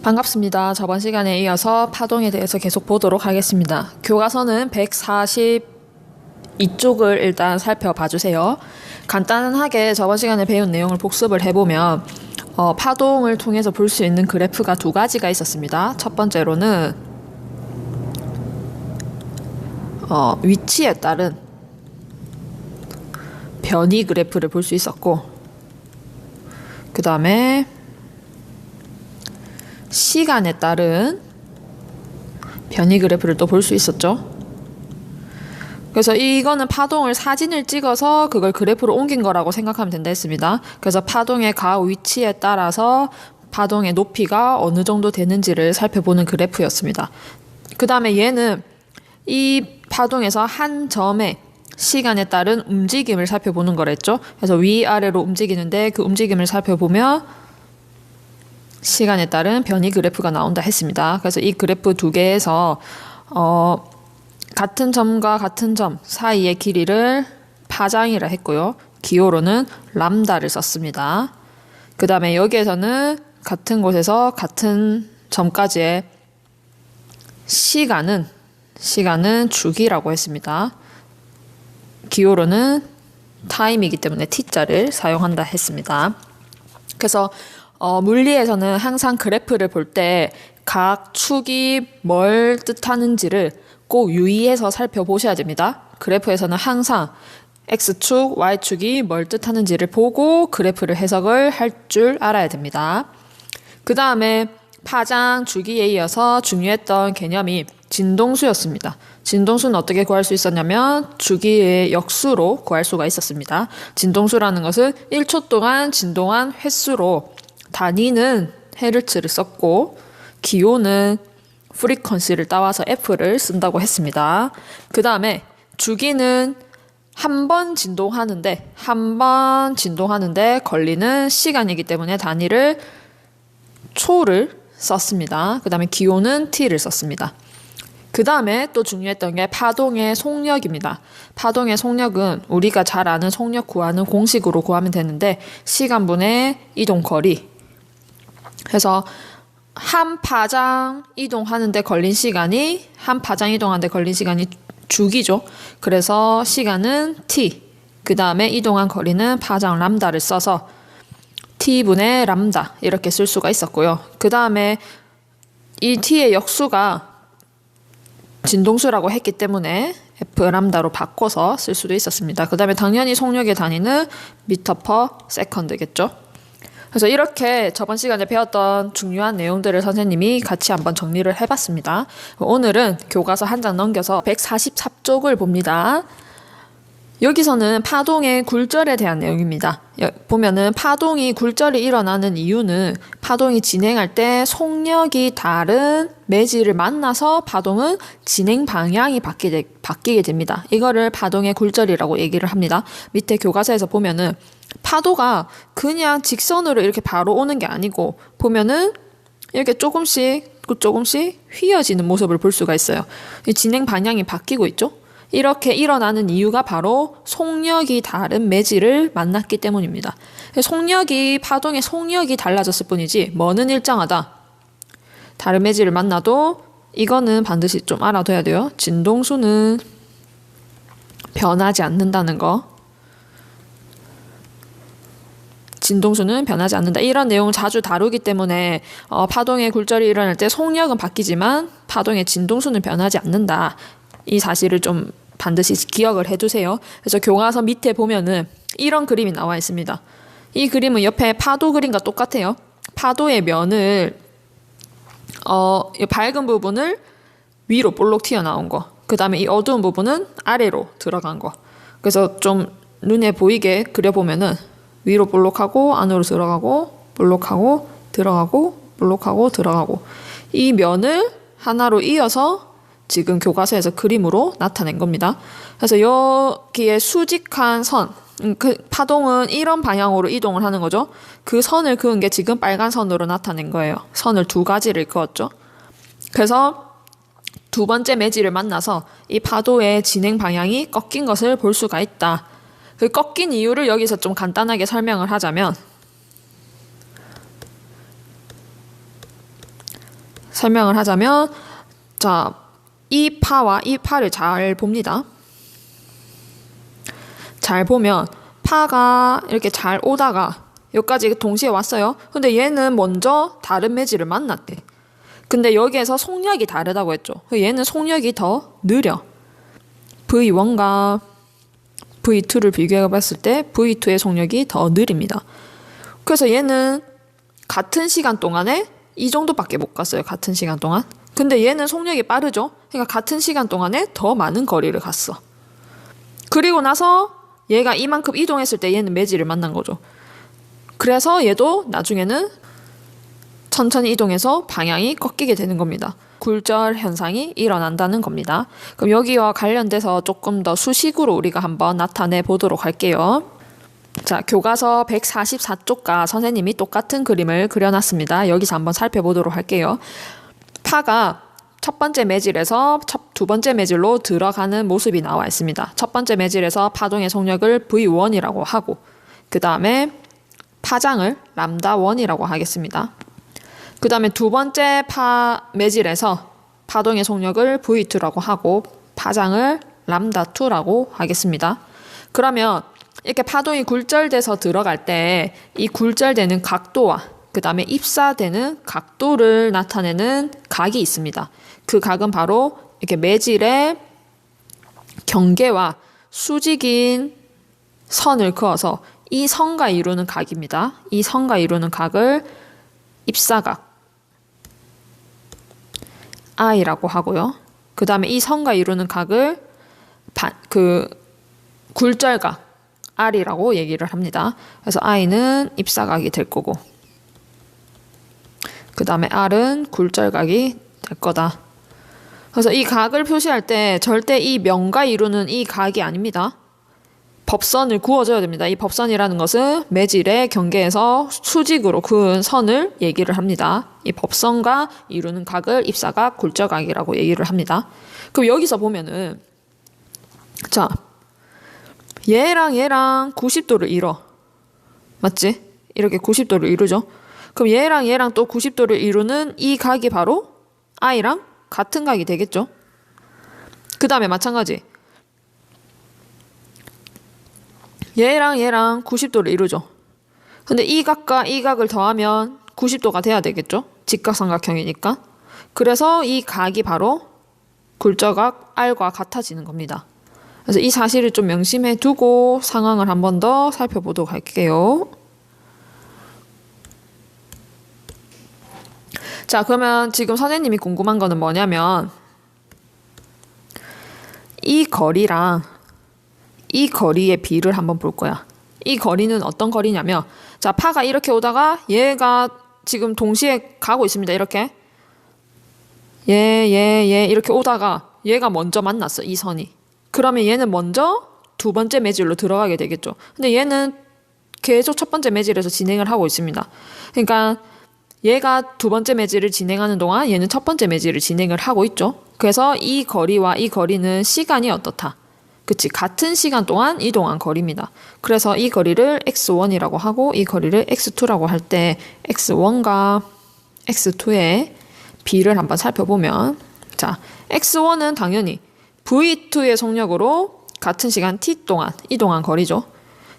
반갑습니다. 저번 시간에 이어서 파동에 대해서 계속 보도록 하겠습니다. 교과서는 142쪽을 일단 살펴봐 주세요. 간단하게 저번 시간에 배운 내용을 복습을 해보면 파동을 통해서 볼 수 있는 그래프가 두 가지가 있었습니다. 첫 번째로는 위치에 따른 변이 그래프를 볼 수 있었고, 그 다음에 시간에 따른 변이 그래프를 또 볼 수 있었죠. 그래서 이거는 파동을 사진을 찍어서 그걸 그래프로 옮긴 거라고 생각하면 된다 했습니다. 그래서 파동의 각 위치에 따라서 파동의 높이가 어느 정도 되는지를 살펴보는 그래프였습니다. 그 다음에 얘는 이 파동에서 한 점의 시간에 따른 움직임을 살펴보는 거랬죠. 그래서 위아래로 움직이는데 그 움직임을 살펴보면 시간에 따른 변이 그래프가 나온다 했습니다. 그래서 이 그래프 두 개에서 같은 점과 같은 점 사이의 길이를 파장이라 했고요. 기호로는 람다를 썼습니다. 그 다음에 여기에서는 같은 곳에서 같은 점까지의 시간은 주기라고 했습니다. 기호로는 타임이기 때문에 t자를 사용한다 했습니다. 그래서 물리에서는 항상 그래프를 볼 때 각 축이 뭘 뜻하는지를 꼭 유의해서 살펴보셔야 됩니다. 그래프에서는 항상 X축, Y축이 뭘 뜻하는지를 보고 그래프를 해석을 할 줄 알아야 됩니다. 그 다음에 파장, 주기에 이어서 중요했던 개념이 진동수였습니다. 진동수는 어떻게 구할 수 있었냐면 주기의 역수로 구할 수가 있었습니다. 진동수라는 것은 1초 동안 진동한 횟수로 단위는 헤르츠를 썼고 기호는 프리퀀시를 따와서 F를 쓴다고 했습니다. 그 다음에 주기는 한 번 진동하는데 걸리는 시간이기 때문에 단위를 초를 썼습니다. 그 다음에 기호는 T를 썼습니다. 그 다음에 또 중요했던 게 파동의 속력입니다. 파동의 속력은 우리가 잘 아는 속력 구하는 공식으로 구하면 되는데 시간분의 이동거리, 그래서 한 파장 이동하는데 걸린 시간이 주기죠. 그래서 시간은 t, 그 다음에 이동한 거리는 파장 람다를 써서 t분의 람다 이렇게 쓸 수가 있었고요. 그 다음에 이 t의 역수가 진동수라고 했기 때문에 f 람다로 바꿔서 쓸 수도 있었습니다. 그 다음에 당연히 속력의 단위는 미터 퍼 세컨드겠죠. 그래서 이렇게 저번 시간에 배웠던 중요한 내용들을 선생님이 같이 한번 정리를 해봤습니다. 오늘은 교과서 한 장 넘겨서 144쪽을 봅니다. 여기서는 파동의 굴절에 대한 내용입니다. 보면은 파동이 굴절이 일어나는 이유는 파동이 진행할 때 속력이 다른 매질을 만나서 파동은 진행 방향이 바뀌게 됩니다. 이거를 파동의 굴절이라고 얘기를 합니다. 밑에 교과서에서 보면은 파도가 그냥 직선으로 이렇게 바로 오는 게 아니고 보면은 이렇게 조금씩 휘어지는 모습을 볼 수가 있어요. 진행 방향이 바뀌고 있죠. 이렇게 일어나는 이유가 바로 속력이 다른 매질을 만났기 때문입니다. 파동의 속력이 달라졌을 뿐이지 뭐는 일정하다. 다른 매질을 만나도 이거는 반드시 좀 알아둬야 돼요. 진동수는 변하지 않는다는 거. 진동수는 변하지 않는다. 이런 내용을 자주 다루기 때문에 파동의 굴절이 일어날 때 속력은 바뀌지만 파동의 진동수는 변하지 않는다. 이 사실을 좀 반드시 기억을 해두세요. 그래서 교과서 밑에 보면은 이런 그림이 나와 있습니다. 이 그림은 옆에 파도 그림과 똑같아요. 파도의 면을 이 밝은 부분을 위로 볼록 튀어나온 거, 그 다음에 이 어두운 부분은 아래로 들어간 거. 그래서 좀 눈에 보이게 그려보면은 위로 볼록하고 안으로 들어가고 볼록하고 들어가고 볼록하고 들어가고, 이 면을 하나로 이어서 지금 교과서에서 그림으로 나타낸 겁니다. 그래서 여기에 수직한 선, 그 파동은 이런 방향으로 이동을 하는 거죠. 그 선을 그은 게 지금 빨간 선으로 나타낸 거예요. 선을 두 가지를 그었죠. 그래서 두 번째 매질을 만나서 이 파도의 진행 방향이 꺾인 것을 볼 수가 있다. 그 꺾인 이유를 여기서 좀 간단하게 설명을 하자면 설명을 하자면, 자, 이 파와 이 파를 잘 봅니다. 잘 보면 파가 이렇게 잘 오다가 여기까지 동시에 왔어요. 근데 얘는 먼저 다른 매질을 만났대. 근데 여기에서 속력이 다르다고 했죠. 얘는 속력이 더 느려. V1과 V2를 비교해 봤을 때 V2의 속력이 더 느립니다. 그래서 얘는 같은 시간 동안에 이 정도밖에 못 갔어요. 같은 시간 동안. 근데 얘는 속력이 빠르죠. 그러니까 같은 시간 동안에 더 많은 거리를 갔어. 그리고 나서 얘가 이만큼 이동했을 때 얘는 매질을 만난 거죠. 그래서 얘도 나중에는 천천히 이동해서 방향이 꺾이게 되는 겁니다. 굴절 현상이 일어난다는 겁니다. 그럼 여기와 관련돼서 조금 더 수식으로 우리가 한번 나타내 보도록 할게요. 자, 교과서 144쪽과 선생님이 똑같은 그림을 그려놨습니다. 여기서 한번 살펴보도록 할게요. 파가 첫 번째 매질에서 두 번째 매질로 들어가는 모습이 나와 있습니다. 첫 번째 매질에서 파동의 속력을 V1이라고 하고, 그 다음에 파장을 람다1이라고 하겠습니다. 그 다음에 두 번째 매질에서 파동의 속력을 V2라고 하고 파장을 람다2라고 하겠습니다. 그러면 이렇게 파동이 굴절돼서 들어갈 때 이 굴절되는 각도와 그 다음에 입사되는 각도를 나타내는 각이 있습니다. 그 각은 바로 이렇게 매질의 경계와 수직인 선을 그어서 이 선과 이루는 각입니다. 이 선과 이루는 각을 입사각 I라고 하고요. 그 다음에 이 선과 이루는 각을 굴절각 R이라고 얘기를 합니다. 그래서 I는 입사각이 될 거고, 그 다음에 R은 굴절각이 될 거다. 그래서 이 각을 표시할 때 절대 이 면과 이루는 이 각이 아닙니다. 법선을 그어줘야 됩니다. 이 법선이라는 것은 매질의 경계에서 수직으로 그은 선을 얘기를 합니다. 이 법선과 이루는 각을 입사각, 굴절각이라고 얘기를 합니다. 그럼 여기서 보면은, 자, 얘랑 90도를 이뤄. 맞지? 이렇게 90도를 이루죠. 그럼 얘랑 또 90도를 이루는 이 각이 바로 I랑 같은 각이 되겠죠. 그 다음에 마찬가지. 얘랑 90도를 이루죠. 근데 이 각과 이 각을 더하면 90도가 돼야 되겠죠. 직각삼각형이니까. 그래서 이 각이 바로 굴절각 R과 같아지는 겁니다. 그래서 이 사실을 좀 명심해 두고 상황을 한 번 더 살펴보도록 할게요. 자, 그러면 지금 선생님이 궁금한 거는 뭐냐면 이 거리랑 이 거리의 비를 한번 볼 거야. 이 거리는 어떤 거리냐면, 자, 파가 이렇게 오다가 얘가 지금 동시에 가고 있습니다. 이렇게. 얘 이렇게 오다가 얘가 먼저 만났어. 이 선이. 그러면 얘는 먼저 두 번째 매질로 들어가게 되겠죠. 근데 얘는 계속 첫 번째 매질에서 진행을 하고 있습니다. 그러니까 얘가 두 번째 매질을 진행하는 동안 얘는 첫 번째 매질을 진행을 하고 있죠. 그래서 이 거리와 이 거리는 시간이 어떻다. 그치, 같은 시간 동안 이동한 거리입니다. 그래서 이 거리를 x1이라고 하고 이 거리를 x2라고 할 때 x1과 x2의 비를 한번 살펴보면, 자, x1은 당연히 v2의 속력으로 같은 시간 t 동안 이동한 거리죠.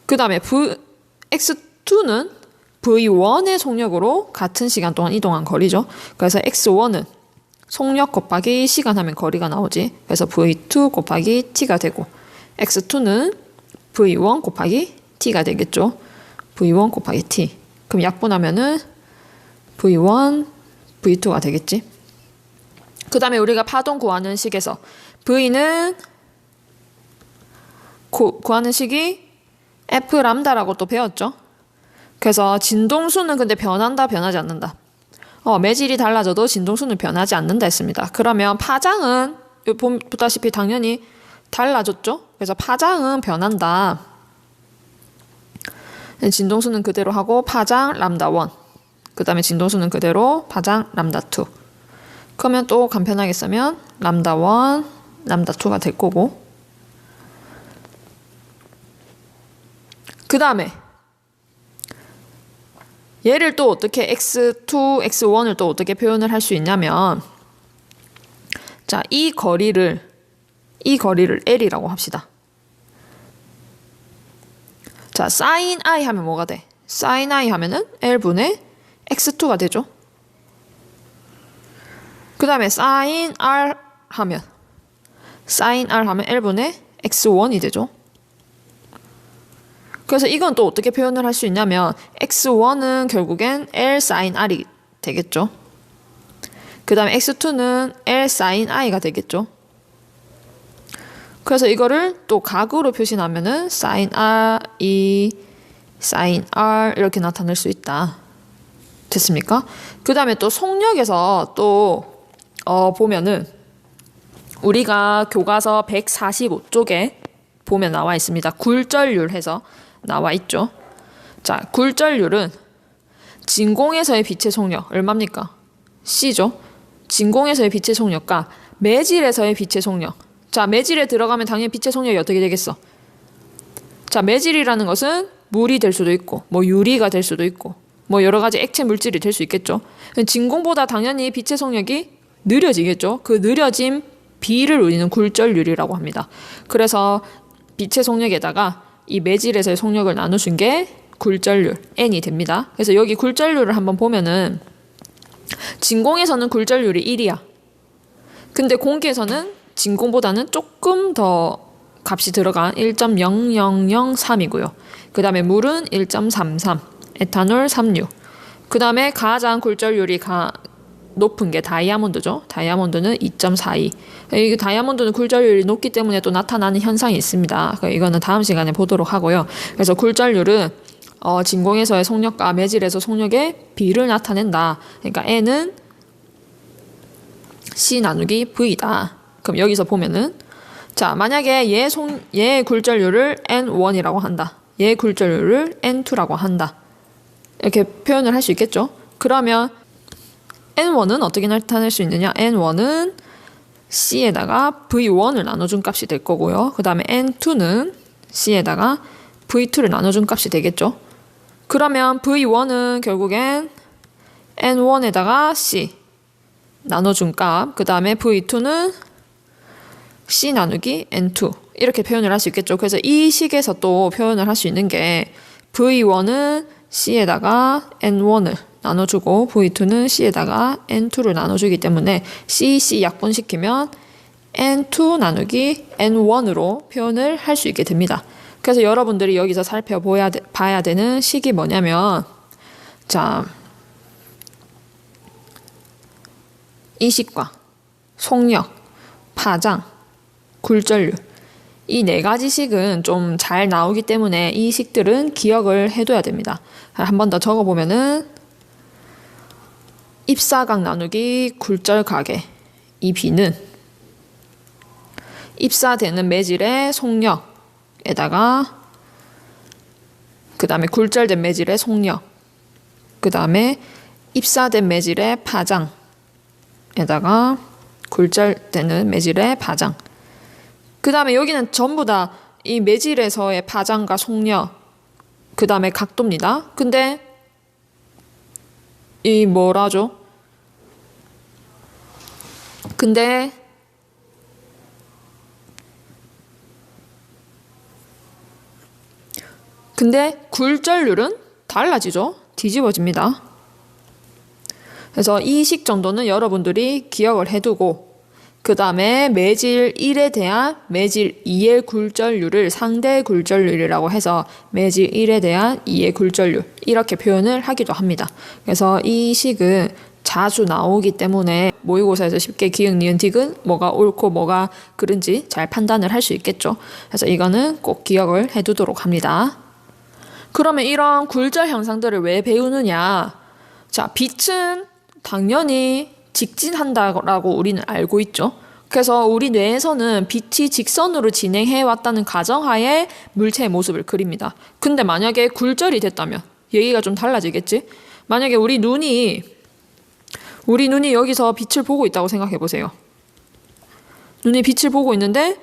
그 다음에 x2는 v1의 속력으로 같은 시간 동안 이동한 거리죠. 그래서 x1은 속력 곱하기 시간 하면 거리가 나오지. 그래서 v2 곱하기 t가 되고, x2는 v1 곱하기 t가 되겠죠. v1 곱하기 t. 그럼 약분하면은 v1, v2가 되겠지. 그 다음에 우리가 파동 구하는 식에서 v는 구하는 식이 f 람다라고 또 배웠죠. 그래서 진동수는 근데 변한다, 변하지 않는다. 매질이 달라져도 진동수는 변하지 않는다 했습니다. 그러면 파장은 보다시피 당연히 달라졌죠. 그래서 파장은 변한다. 진동수는 그대로 하고 파장 람다1. 그 다음에 진동수는 그대로 파장 람다2. 그러면 또 간편하게 쓰면 람다1, 람다2가 될 거고, 그 다음에 얘를 또 어떻게 x2, x1을 또 어떻게 표현을 할 수 있냐면 자, 이 거리를 L이라고 합시다. 자, sin i 하면 뭐가 돼? sin i 하면은 L분의 x2가 되죠. 그 다음에 sin r 하면 L분의 x1이 되죠. 그래서 이건 또 어떻게 표현을 할 수 있냐면 x1은 결국엔 L sin r이 되겠죠. 그 다음에 x2는 L sin i가 되겠죠. 그래서 이거를 또 각으로 표시하면은 sin i, sin r 이렇게 나타낼 수 있다. 됐습니까? 그 다음에 또 속력에서 또 보면은 우리가 교과서 145쪽에 보면 나와 있습니다. 굴절률 해서 나와 있죠. 자, 굴절률은 진공에서의 빛의 속력 얼마입니까? C죠. 진공에서의 빛의 속력과 매질에서의 빛의 속력. 자, 매질에 들어가면 당연히 빛의 속력이 어떻게 되겠어? 자, 매질이라는 것은 물이 될 수도 있고 뭐 유리가 될 수도 있고 뭐 여러 가지 액체 물질이 될 수 있겠죠. 진공보다 당연히 빛의 속력이 느려지겠죠. 그 느려짐 B를 우리는 굴절률이라고 합니다. 그래서 빛의 속력에다가 이 매질에서의 속력을 나누신 게 굴절률 N이 됩니다. 그래서 여기 굴절률을 한번 보면은 진공에서는 굴절률이 1이야. 근데 공기에서는 진공보다는 조금 더 값이 들어간 1.0003이고요. 그 다음에 물은 1.33, 에탄올 36. 그 다음에 가장 굴절률이 높은 게 다이아몬드죠. 다이아몬드는 2.42. 이 다이아몬드는 굴절률이 높기 때문에 또 나타나는 현상이 있습니다. 이거는 다음 시간에 보도록 하고요. 그래서 굴절률은 진공에서의 속력과 매질에서 속력의 비를 나타낸다. 그러니까 N은 C 나누기 V다. 그럼 여기서 보면은 자, 만약에 얘의 굴절률을 N1이라고 한다. 얘의 굴절률을 N2라고 한다. 이렇게 표현을 할 수 있겠죠. 그러면 N1은 어떻게 나타낼 수 있느냐? N1은 C에다가 V1을 나눠준 값이 될 거고요. 그 다음에 N2는 C에다가 V2를 나눠준 값이 되겠죠. 그러면 V1은 결국엔 N1에다가 C 나눠준 값, 그 다음에 V2는 C 나누기 N2 이렇게 표현을 할 수 있겠죠. 그래서 이 식에서 또 표현을 할 수 있는 게 V1은 C에다가 N1을 나눠주고 V2는 C에다가 N2를 나눠주기 때문에 C 약분시키면 N2 나누기 N1으로 표현을 할 수 있게 됩니다. 그래서 여러분들이 여기서 봐야 되는 식이 뭐냐면 자, 이 식과 속력, 파장, 굴절률 이 네 가지 식은 좀 잘 나오기 때문에 이 식들은 기억을 해둬야 됩니다. 한 번 더 적어보면은 입사각 나누기 굴절각의 이 B는 입사되는 매질의 속력에다가 그 다음에 굴절된 매질의 속력, 그 다음에 입사된 매질의 파장에다가 굴절되는 매질의 파장. 그 다음에 여기는 전부 다 이 매질에서의 파장과 속력, 그 다음에 각도입니다. 근데 이 뭐라죠? 근데 굴절률은 달라지죠. 뒤집어집니다. 그래서 이 식 정도는 여러분들이 기억을 해두고 그 다음에 매질 1에 대한 매질 2의 굴절률을 상대 굴절률이라고 해서 매질 1에 대한 2의 굴절률 이렇게 표현을 하기도 합니다. 그래서 이 식은 자주 나오기 때문에 모의고사에서 쉽게 기억, 니은, 디귿 뭐가 옳고 뭐가 그른지 잘 판단을 할 수 있겠죠. 그래서 이거는 꼭 기억을 해두도록 합니다. 그러면 이런 굴절 현상들을 왜 배우느냐? 자, 빛은 당연히 직진한다라고 우리는 알고 있죠. 그래서 우리 뇌에서는 빛이 직선으로 진행해 왔다는 가정하에 물체의 모습을 그립니다. 근데 만약에 굴절이 됐다면 얘기가 좀 달라지겠지? 만약에 우리 눈이 여기서 빛을 보고 있다고 생각해 보세요. 눈이 빛을 보고 있는데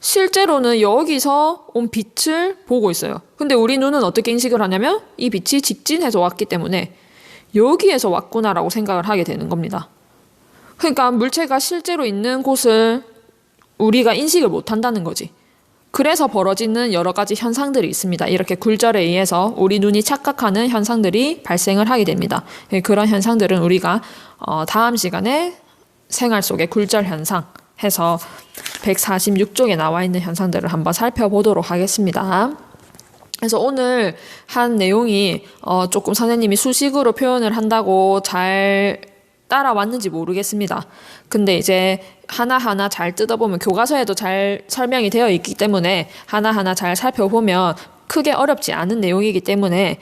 실제로는 여기서 온 빛을 보고 있어요. 근데 우리 눈은 어떻게 인식을 하냐면 이 빛이 직진해서 왔기 때문에 여기에서 왔구나라고 생각을 하게 되는 겁니다. 그러니까 물체가 실제로 있는 곳을 우리가 인식을 못 한다는 거지. 그래서 벌어지는 여러 가지 현상들이 있습니다. 이렇게 굴절에 의해서 우리 눈이 착각하는 현상들이 발생을 하게 됩니다. 그런 현상들은 우리가 다음 시간에 생활 속의 굴절 현상 해서 146쪽에 나와 있는 현상들을 한번 살펴보도록 하겠습니다. 그래서 오늘 한 내용이 조금 선생님이 수식으로 표현을 한다고 잘 따라왔는지 모르겠습니다. 근데 이제 하나하나 잘 뜯어보면 교과서에도 잘 설명이 되어 있기 때문에 하나하나 잘 살펴보면 크게 어렵지 않은 내용이기 때문에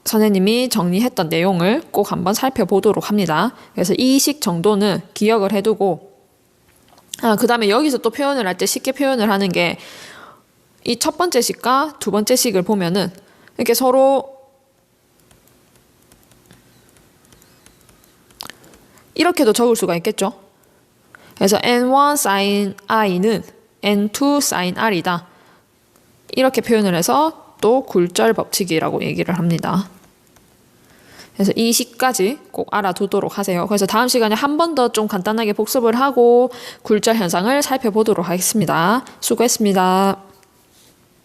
선생님이 정리했던 내용을 꼭 한번 살펴보도록 합니다. 그래서 이 식 정도는 기억을 해두고 그 다음에 여기서 또 표현을 할 때 쉽게 표현을 하는 게 이 첫 번째 식과 두 번째 식을 보면은 이렇게 서로 이렇게도 적을 수가 있겠죠. 그래서 n1 sin i는 n2 sin r이다. 이렇게 표현을 해서 또 굴절 법칙이라고 얘기를 합니다. 그래서 이 식까지 꼭 알아두도록 하세요. 그래서 다음 시간에 한 번 더 좀 간단하게 복습을 하고 굴절 현상을 살펴보도록 하겠습니다. 수고했습니다.